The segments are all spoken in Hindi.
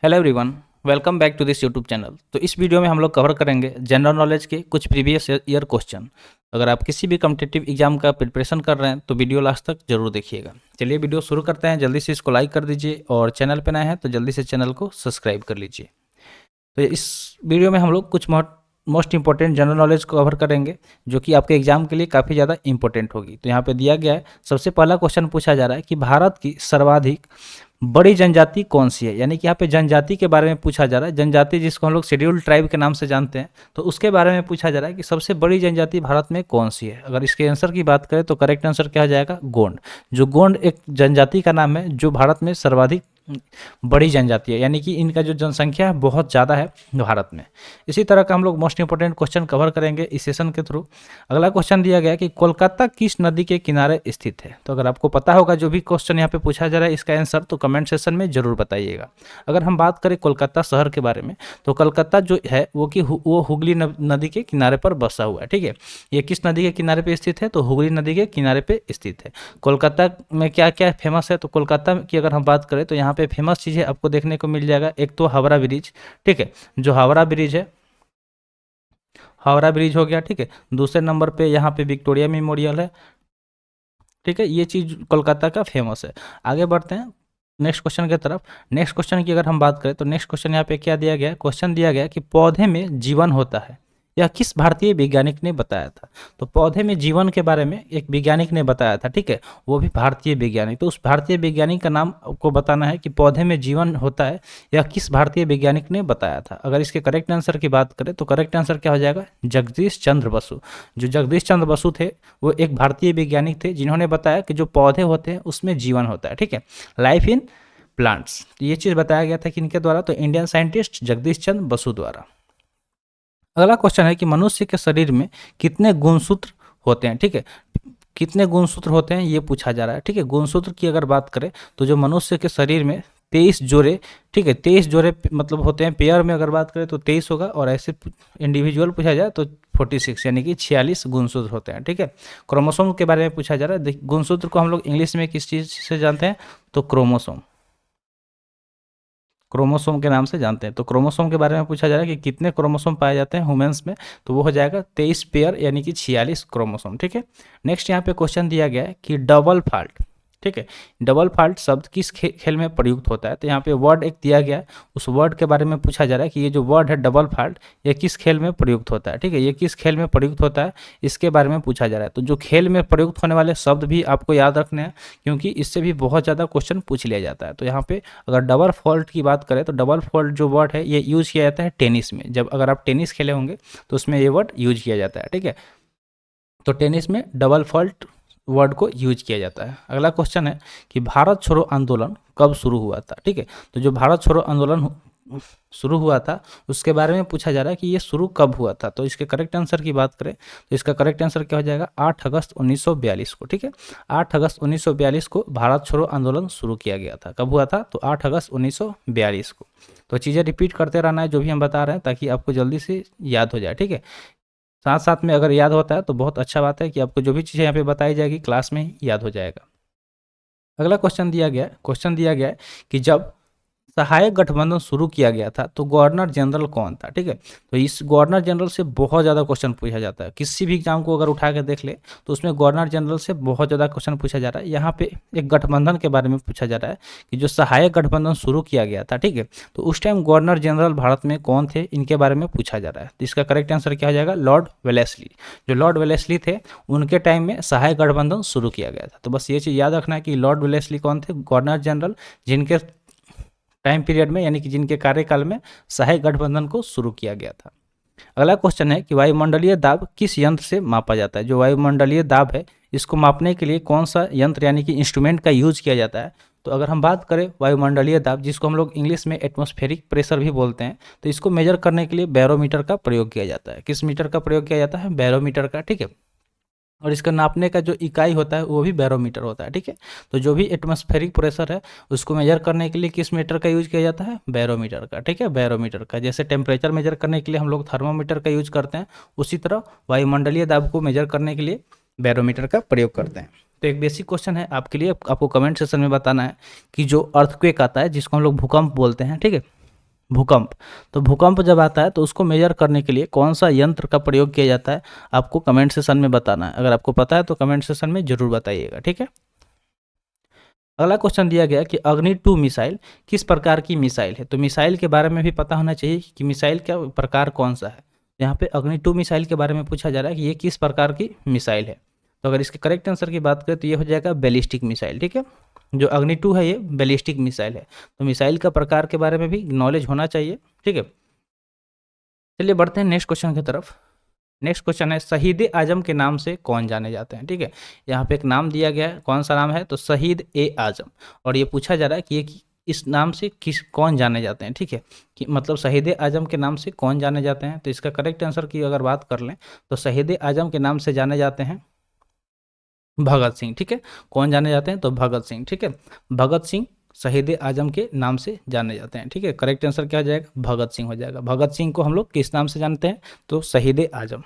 Hello everyone, welcome back to this YouTube channel. तो इस वीडियो में हम लोग कवर करेंगे जनरल नॉलेज के कुछ प्रीवियस ईयर क्वेश्चन। अगर आप किसी भी कॉम्पिटिटिव एग्जाम का प्रिपरेशन कर रहे हैं तो वीडियो लास्ट तक जरूर देखिएगा। चलिए वीडियो शुरू करते हैं। जल्दी से इसको लाइक कर दीजिए और चैनल पर नए हैं तो जल्दी से चैनल को सब्सक्राइब कर लीजिए। तो इस वीडियो में हम लोग कुछ मोस्ट इंपॉर्टेंट जनरल नॉलेज को कवर करेंगे जो कि आपके एग्जाम के लिए काफ़ी ज़्यादा इंपॉर्टेंट होगी। तो यहाँ पे दिया गया है, सबसे पहला क्वेश्चन पूछा जा रहा है कि भारत की सर्वाधिक बड़ी जनजाति कौन सी है। यानी कि यहाँ पे जनजाति के बारे में पूछा जा रहा है। जनजाति जिसको हम लोग शेड्यूल्ड ट्राइब के नाम से जानते हैं, तो उसके बारे में पूछा जा रहा है कि सबसे बड़ी जनजाति भारत में कौन सी है। अगर इसके आंसर की बात करें तो करेक्ट आंसर क्या हो जाएगा, गोंड। जो गोंड एक जनजाति का नाम है जो भारत में सर्वाधिक बड़ी जनजाति है, यानी कि इनका जो जनसंख्या है बहुत ज़्यादा है भारत में। इसी तरह का हम लोग मोस्ट इंपोर्टेंट क्वेश्चन कवर करेंगे इस सेशन के थ्रू। अगला क्वेश्चन दिया गया है कि कोलकाता किस नदी के किनारे स्थित है। तो अगर आपको पता होगा जो भी क्वेश्चन यहाँ पे पूछा जा रहा है इसका आंसर, तो कमेंट सेक्शन में जरूर बताइएगा। अगर हम बात करें कोलकाता शहर के बारे में, तो कोलकाता जो है वो हुगली नदी के किनारे पर बसा हुआ है। ठीक है, ये किस नदी के किनारे पे स्थित है, तो हुगली नदी के किनारे पे स्थित है। कोलकाता में क्या क्या फेमस है, तो कोलकाता की अगर हम बात करें तो यहाँ पे फेमस चीज़ें आपको देखने को मिल जाएगा। एक तो हावड़ा ब्रिज, ठीक है, जो हावड़ा ब्रिज है, हावड़ा ब्रिज हो गया। ठीक है, दूसरे नंबर पे यहाँ पे विक्टोरिया मेमोरियल है। ठीक है, ये चीज़ कोलकाता का फेमस है। आगे बढ़ते हैं नेक्स्ट क्वेश्चन की तरफ। नेक्स्ट क्वेश्चन की अगर हम बात करें तो नेक्स्ट क्वेश्चन यहाँ पे क्या दिया गया है, क्वेश्चन दिया गया है कि पौधे में जीवन होता है, यह किस भारतीय वैज्ञानिक ने बताया था। तो पौधे में जीवन के बारे में एक वैज्ञानिक ने बताया था, ठीक है, वो भी भारतीय वैज्ञानिक। तो उस भारतीय वैज्ञानिक का नाम आपको बताना है कि पौधे में जीवन होता है यह किस भारतीय वैज्ञानिक ने बताया था। अगर इसके करेक्ट आंसर की बात करें तो करेक्ट आंसर क्या हो जाएगा, जगदीश चंद्र बसु। जो जगदीश चंद्र बसु थे वो एक भारतीय वैज्ञानिक थे जिन्होंने बताया कि जो पौधे होते हैं उसमें जीवन होता है। ठीक है, लाइफ इन प्लांट्स, ये चीज़ बताया गया था किनके द्वारा, तो इंडियन साइंटिस्ट जगदीश चंद्र बसु द्वारा। अगला क्वेश्चन है कि मनुष्य के शरीर में कितने गुणसूत्र होते हैं। ठीक है, कितने गुणसूत्र होते हैं ये पूछा जा रहा है। ठीक है, गुणसूत्र की अगर बात करें तो जो मनुष्य के शरीर में 23 जोड़े, ठीक है, 23 जोड़े मतलब होते हैं। पेयर में अगर बात करें तो 23 होगा, और ऐसे इंडिविजुअल पूछा जाए तो 46 यानी कि 46 गुणसूत्र होते हैं। ठीक है, क्रोमोसोम के बारे में पूछा जा रहा है। गुणसूत्र को हम लोग इंग्लिश में किस चीज़ से जानते हैं, तो क्रोमोसोम, क्रोमोसोम के नाम से जानते हैं। तो क्रोमोसोम के बारे में पूछा जा रहा है कि कितने क्रोमोसोम पाए जाते हैं ह्यूमंस में, तो वो हो जाएगा 23 पेयर यानी कि 46 क्रोमोसोम। ठीक है, नेक्स्ट यहाँ पे क्वेश्चन दिया गया है कि डबल फॉल्ट, ठीक है, डबल फॉल्ट शब्द किस खेल में प्रयुक्त होता है। तो यहाँ पे वर्ड एक दिया गया है, उस वर्ड के बारे में पूछा जा रहा है कि ये जो वर्ड है डबल फॉल्ट ये किस खेल में प्रयुक्त होता है। ठीक है, ये किस खेल में प्रयुक्त होता है इसके बारे में पूछा जा रहा है। तो जो खेल में प्रयुक्त होने वाले शब्द भी आपको याद रखने हैं क्योंकि इससे भी बहुत ज़्यादा क्वेश्चन पूछ लिया जाता है। तो यहाँ पे अगर डबल फॉल्ट की बात करें तो डबल फॉल्ट जो वर्ड है ये यूज किया जाता है टेनिस में। जब अगर आप टेनिस खेले होंगे तो उसमें ये वर्ड यूज किया जाता है। ठीक है, तो टेनिस में डबल फॉल्ट वर्ड को यूज किया जाता है। अगला क्वेश्चन है कि भारत छोड़ो आंदोलन कब शुरू हुआ था। ठीक है, तो जो भारत छोड़ो आंदोलन शुरू हुआ था उसके बारे में पूछा जा रहा है कि ये शुरू कब हुआ था। तो इसके करेक्ट आंसर की बात करें तो इसका करेक्ट आंसर क्या हो जाएगा, 8 अगस्त 1942 को। ठीक है, 8 अगस्त 1942 को भारत छोड़ो आंदोलन शुरू किया गया था। कब हुआ था, तो 8 अगस्त 1942 को। तो चीज़ें रिपीट करते रहना है जो भी हम बता रहे हैं ताकि आपको जल्दी से याद हो जाए। ठीक है, साथ साथ में अगर याद होता है तो बहुत अच्छा बात है कि आपको जो भी चीज़ें यहाँ पे बताई जाएगी क्लास में ही याद हो जाएगा। अगला क्वेश्चन दिया गया है कि जब सहायक गठबंधन शुरू किया गया था तो गवर्नर जनरल कौन था। ठीक है, तो इस गवर्नर जनरल से बहुत ज़्यादा क्वेश्चन पूछा जाता है। किसी भी एग्जाम को अगर उठा के देख ले तो उसमें गवर्नर जनरल से बहुत ज़्यादा क्वेश्चन पूछा जा रहा है। यहाँ पे एक गठबंधन के बारे में पूछा जा रहा है कि जो सहायक गठबंधन शुरू किया गया था, ठीक है, तो उस टाइम गवर्नर जनरल भारत में कौन थे इनके बारे में पूछा जा रहा है। तो इसका करेक्ट आंसर क्या हो जाएगा, लॉर्ड वेलेस्ली। जो लॉर्ड वेलेस्ली थे उनके टाइम में सहायक गठबंधन शुरू किया गया था। तो बस ये चीज़ याद रखना है कि लॉर्ड वेलेस्ली कौन थे, गवर्नर जनरल जिनके टाइम पीरियड में यानी कि जिनके कार्यकाल में सहायक गठबंधन को शुरू किया गया था। अगला क्वेश्चन है कि वायुमंडलीय दाब किस यंत्र से मापा जाता है। जो वायुमंडलीय दाब है इसको मापने के लिए कौन सा यंत्र यानी कि इंस्ट्रूमेंट का यूज किया जाता है। तो अगर हम बात करें वायुमंडलीय दाब, जिसको हम लोग इंग्लिश में एटमॉस्फेरिक प्रेशर भी बोलते हैं, तो इसको मेजर करने के लिए बैरोमीटर का प्रयोग किया जाता है। किस मीटर का प्रयोग किया जाता है, बैरोमीटर का। ठीक है, और इसका नापने का जो इकाई होता है वो भी बैरोमीटर होता है। ठीक है, तो जो भी एटमॉस्फेरिक प्रेशर है उसको मेजर करने के लिए किस मीटर का यूज किया जाता है, बैरोमीटर का। ठीक है, बैरोमीटर का। जैसे टेम्परेचर मेजर करने के लिए हम लोग थर्मोमीटर का यूज करते हैं, उसी तरह वायुमंडलीय दाब को मेजर करने के लिए बैरोमीटर का प्रयोग करते हैं। तो एक बेसिक क्वेश्चन है आपके लिए, आपको कमेंट सेक्शन में बताना है कि जो अर्थक्वेक आता है जिसको हम लोग भूकंप बोलते हैं, ठीक है, भूकंप। तो भूकंप जब आता है तो उसको मेजर करने के लिए कौन सा यंत्र का प्रयोग किया जाता है, आपको कमेंट सेशन में बताना है। अगर आपको पता है तो कमेंट सेशन में जरूर बताइएगा, ठीक है। अगला क्वेश्चन दिया गया कि अग्नि 2 मिसाइल किस प्रकार की मिसाइल है। तो मिसाइल के बारे में भी पता होना चाहिए कि मिसाइल का प्रकार कौन सा है। यहाँ पे अग्नि 2 मिसाइल के बारे में पूछा जा रहा है कि ये किस प्रकार की मिसाइल है। तो अगर इसके करेक्ट आंसर की बात करें तो ये हो जाएगा बैलिस्टिक मिसाइल, ठीक है। जो अग्नि 2 है ये बैलिस्टिक मिसाइल है। तो मिसाइल का प्रकार के बारे में भी नॉलेज होना चाहिए, ठीक है। चलिए बढ़ते हैं नेक्स्ट क्वेश्चन की तरफ। नेक्स्ट क्वेश्चन है शहीद आजम के नाम से कौन जाने जाते हैं, ठीक है। यहाँ पे एक नाम दिया गया है, कौन सा नाम है, तो शहीद ए आजम। और ये पूछा जा रहा है कि ये इस नाम से कौन जाने जाते हैं, ठीक है। कि मतलब शहीद आजम के नाम से कौन जाने जाते हैं। तो इसका करेक्ट आंसर की अगर बात कर लें तो शहीद आजम के नाम से जाने जाते हैं भगत सिंह, ठीक है। कौन जाने जाते हैं तो भगत सिंह, ठीक है। भगत सिंह शहीद आजम के नाम से जाने जाते हैं, ठीक है। करेक्ट आंसर क्या हो जाएगा, भगत सिंह हो जाएगा। भगत सिंह को हम लोग किस नाम से जानते हैं, तो शहीद आजम।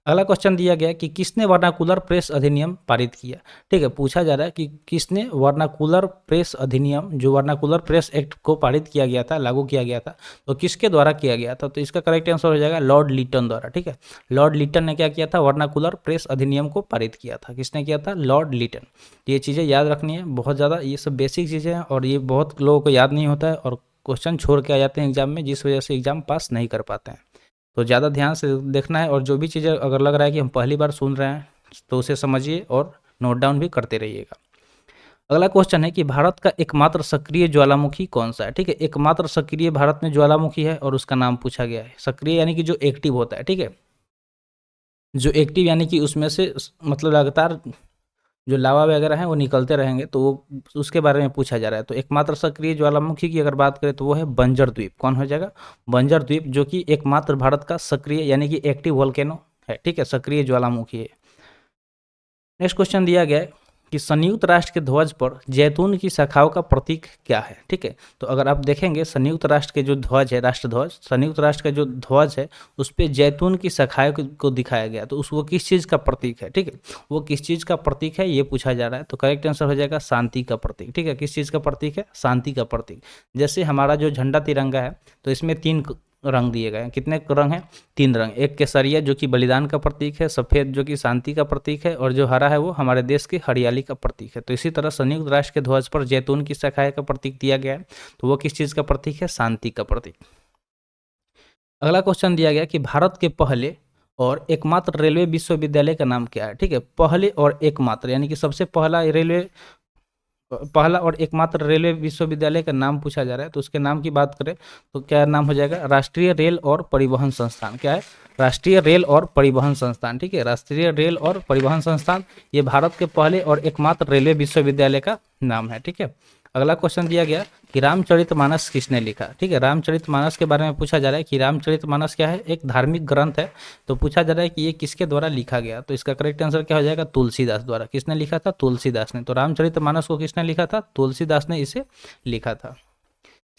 अगला क्वेश्चन दिया गया कि किसने वर्नाकुलर प्रेस अधिनियम पारित किया, ठीक है। पूछा जा रहा है कि किसने वर्नाकुलर प्रेस अधिनियम, जो वर्नाकुलर प्रेस एक्ट को पारित किया गया था, लागू किया गया था, तो किसके द्वारा किया गया था। तो इसका करेक्ट आंसर हो जाएगा लॉर्ड लिटन द्वारा, ठीक है। लॉर्ड लिटन ने क्या किया था, वर्नाकुलर प्रेस अधिनियम को पारित किया था। किसने किया था, लॉर्ड लिटन। ये चीज़ें याद रखनी है बहुत ज़्यादा, ये सब बेसिक चीज़ें हैं और ये बहुत लोगों को याद नहीं होता है और क्वेश्चन छोड़ के आ जाते हैं एग्जाम में, जिस वजह से एग्जाम पास नहीं कर पाते हैं। तो ज़्यादा ध्यान से देखना है और जो भी चीज़ें अगर लग रहा है कि हम पहली बार सुन रहे हैं तो उसे समझिए और नोट डाउन भी करते रहिएगा। अगला क्वेश्चन है कि भारत का एकमात्र सक्रिय ज्वालामुखी कौन सा है, ठीक है। एकमात्र सक्रिय भारत में ज्वालामुखी है और उसका नाम पूछा गया है। सक्रिय यानी कि जो एक्टिव होता है, ठीक है। जो एक्टिव यानी कि उसमें से मतलब लगातार जो लावा वगैरह है वो निकलते रहेंगे, तो वो उसके बारे में पूछा जा रहा है। तो एकमात्र सक्रिय ज्वालामुखी की अगर बात करें तो वो है बंजर द्वीप। कौन हो जाएगा, बंजर द्वीप, जो कि एकमात्र भारत का सक्रिय यानी कि एक्टिव वोल्केनो है, ठीक है, सक्रिय ज्वालामुखी है। नेक्स्ट क्वेश्चन दिया गया है कि संयुक्त राष्ट्र के ध्वज पर जैतून की शाखाओं का प्रतीक क्या है, ठीक है। तो अगर आप देखेंगे संयुक्त राष्ट्र के जो ध्वज है, राष्ट्र ध्वज, संयुक्त राष्ट्र का जो ध्वज है उस पर जैतून की शाखाओं को दिखाया गया। तो उस वो किस चीज़ का प्रतीक है, ठीक है। वो किस चीज़ का प्रतीक है ये पूछा जा रहा है। तो करेक्ट आंसर हो जाएगा शांति का प्रतीक, ठीक है। किस चीज़ का प्रतीक है, शांति का प्रतीक। जैसे हमारा जो झंडा तिरंगा है तो इसमें 3 रंग दिए गए हैं। कितने रंग हैं, 3 रंग। एक केसरिया जो कि बलिदान का प्रतीक है, सफ़ेद जो कि शांति का प्रतीक है, और जो हरा है वो हमारे देश की हरियाली का प्रतीक है। तो इसी तरह संयुक्त राष्ट्र के ध्वज पर जैतून की शाखाएं का प्रतीक दिया गया है। तो वो किस चीज़ का प्रतीक है, शांति का प्रतीक। अगला क्वेश्चन दिया गया कि भारत के पहले और एकमात्र रेलवे विश्वविद्यालय का नाम क्या है, ठीक है। पहले और एकमात्र यानी कि सबसे पहला और एकमात्र रेलवे विश्वविद्यालय का नाम पूछा जा रहा है। तो उसके नाम की बात करें तो क्या नाम हो जाएगा, राष्ट्रीय रेल और परिवहन संस्थान। क्या है, राष्ट्रीय रेल और परिवहन संस्थान, ठीक है। राष्ट्रीय रेल और परिवहन संस्थान ये भारत के पहले और एकमात्र रेलवे विश्वविद्यालय का नाम है, ठीक है। अगला क्वेश्चन दिया गया कि रामचरितमानस किसने लिखा, ठीक है। रामचरितमानस के बारे में पूछा जा रहा है कि रामचरितमानस क्या है, एक धार्मिक ग्रंथ है। तो पूछा जा रहा है कि ये किसके द्वारा लिखा गया। तो इसका करेक्ट आंसर क्या हो जाएगा, तुलसीदास द्वारा। किसने लिखा था, तुलसीदास ने। तो रामचरितमानस को किसने लिखा था, तुलसीदास ने इसे लिखा था।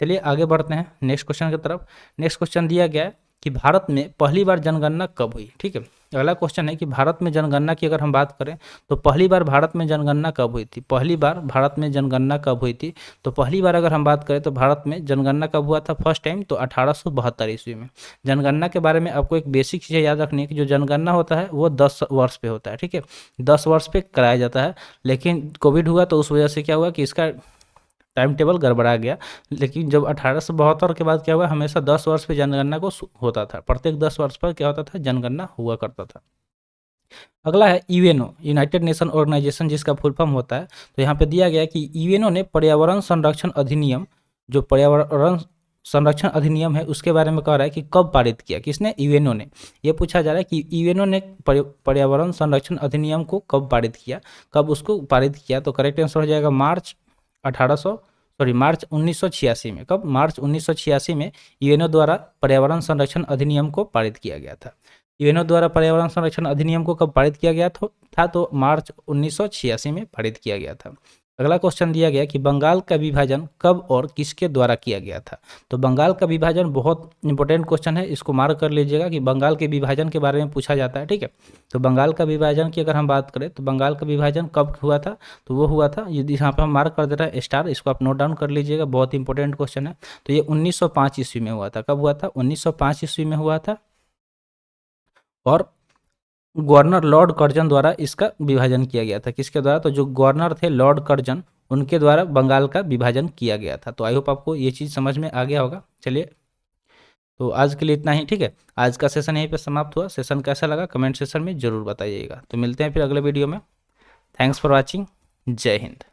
चलिए आगे बढ़ते हैं नेक्स्ट क्वेश्चन की तरफ। नेक्स्ट क्वेश्चन दिया गया है कि भारत में पहली बार जनगणना कब हुई, ठीक है। अगला क्वेश्चन है कि भारत में जनगणना की अगर हम बात करें तो पहली बार भारत में जनगणना कब हुई थी। पहली बार भारत में जनगणना कब हुई थी, तो पहली बार अगर हम बात करें तो भारत में जनगणना कब हुआ था फर्स्ट टाइम, तो 1872 ईस्वी में। जनगणना के बारे में आपको एक बेसिक चीज़ें याद रखनी है कि जो जनगणना होता है वो 10 वर्ष पे होता है, ठीक है। 10 वर्ष पे कराया जाता है। लेकिन कोविड हुआ तो उस वजह से क्या हुआ कि इसका टाइम टेबल गड़बड़ा गया। लेकिन जब 1872 के बाद क्या हुआ, हमेशा 10 वर्ष पे जनगणना को होता था। प्रत्येक 10 वर्ष पर क्या होता था, जनगणना हुआ करता था। अगला है यूएनओ, यूनाइटेड नेशन ऑर्गेनाइजेशन, जिसका फुल फॉर्म होता है। तो यहाँ पे दिया गया है कि यूएनओ ने पर्यावरण संरक्षण अधिनियम, जो पर्यावरण संरक्षण अधिनियम है उसके बारे में कह रहा है कि कब पारित किया। किसने, यूएनओ ने। ये पूछा जा रहा है कि यूएनओ ने पर्यावरण संरक्षण अधिनियम को कब पारित किया, कब उसको पारित किया। तो करेक्ट आंसर हो जाएगा मार्च 1986 में। कब, मार्च 1986 में यूएनओ द्वारा पर्यावरण संरक्षण अधिनियम को पारित किया गया था। यूएनओ द्वारा पर्यावरण संरक्षण अधिनियम को कब पारित किया गया था, तो मार्च 1986 में पारित किया गया था। अगला क्वेश्चन दिया गया कि बंगाल का विभाजन कब और किसके द्वारा किया गया था। तो बंगाल का विभाजन बहुत इंपॉर्टेंट क्वेश्चन है, इसको मार्क कर लीजिएगा कि बंगाल के विभाजन के बारे में पूछा जाता है, ठीक है। तो बंगाल का विभाजन की अगर हम बात करें तो बंगाल का विभाजन कब हुआ था, तो वो हुआ था, यदि यहाँ पर हम मार्क कर दे रहा है स्टार, इसको आप नोट डाउन कर लीजिएगा, बहुत इंपॉर्टेंट क्वेश्चन है। तो ये 1905 ईस्वी में हुआ था। कब हुआ था? 1905 ईस्वी में हुआ था। और गवर्नर लॉर्ड कर्जन द्वारा इसका विभाजन किया गया था। किसके द्वारा? तो जो गवर्नर थे लॉर्ड कर्जन, उनके द्वारा बंगाल का विभाजन किया गया था। तो आई होप आपको ये चीज़ समझ में आ गया होगा। चलिए, तो आज के लिए इतना ही, ठीक है। आज का सेशन यहीं पे समाप्त हुआ। सेशन कैसा लगा कमेंट सेशन में ज़रूर बताइएगा। तो मिलते हैं फिर अगले वीडियो में। Thanks for watching. जय हिंद।